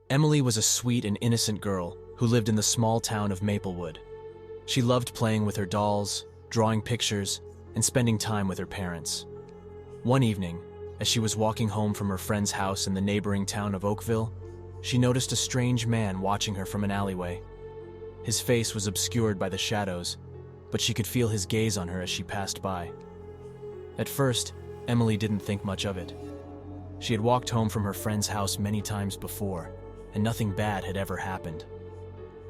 Emily was a sweet and innocent girl who lived in the small town of Maplewood. She loved playing with her dolls, drawing pictures, and spending time with her parents. One evening, as she was walking home from her friend's house in the neighboring town of Oakville, she noticed a strange man watching her from an alleyway. His face was obscured by the shadows, but she could feel his gaze on her as she passed by. At first, Emily didn't think much of it. She had walked home from her friend's house many times before, and nothing bad had ever happened.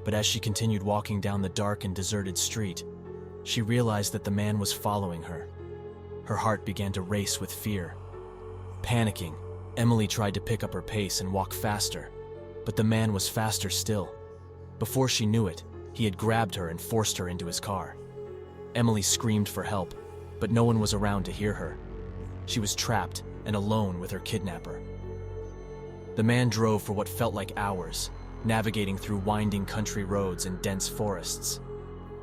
But as she continued walking down the dark and deserted street, she realized that the man was following her. Her heart began to race with fear. Panicking, Emily tried to pick up her pace and walk faster, but the man was faster still. Before she knew it, he had grabbed her and forced her into his car. Emily screamed for help, but no one was around to hear her. She was trapped and alone with her kidnapper. The man drove for what felt like hours, navigating through winding country roads and dense forests.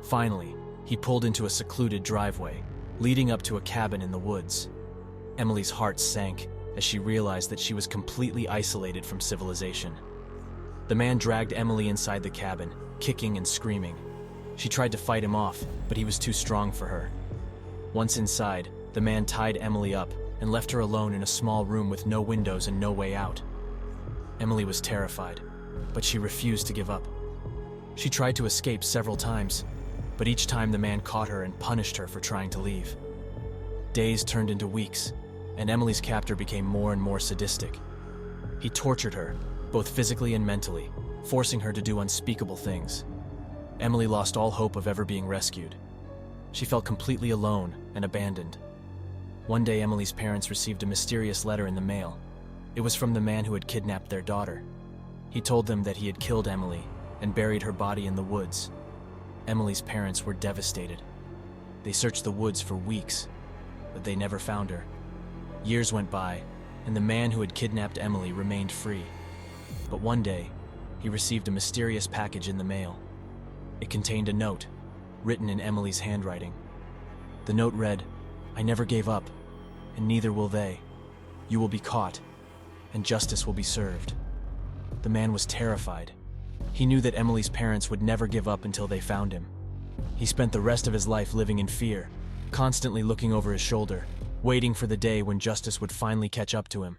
Finally, he pulled into a secluded driveway, leading up to a cabin in the woods. Emily's heart sank as she realized that she was completely isolated from civilization. The man dragged Emily inside the cabin, kicking and screaming. She tried to fight him off, but he was too strong for her. Once inside, the man tied Emily up and left her alone in a small room with no windows and no way out. Emily was terrified, but she refused to give up. She tried to escape several times, but each time the man caught her and punished her for trying to leave. Days turned into weeks, and Emily's captor became more and more sadistic. He tortured her, both physically and mentally, forcing her to do unspeakable things. Emily lost all hope of ever being rescued. She felt completely alone and abandoned. One day, Emily's parents received a mysterious letter in the mail. It was from the man who had kidnapped their daughter. He told them that he had killed Emily and buried her body in the woods. Emily's parents were devastated. They searched the woods for weeks, but they never found her. Years went by, and the man who had kidnapped Emily remained free. But one day, he received a mysterious package in the mail. It contained a note, written in Emily's handwriting. The note read, "I never gave up, and neither will they. You will be caught, and justice will be served." The man was terrified. He knew that Emily's parents would never give up until they found him. He spent the rest of his life living in fear, constantly looking over his shoulder, waiting for the day when justice would finally catch up to him.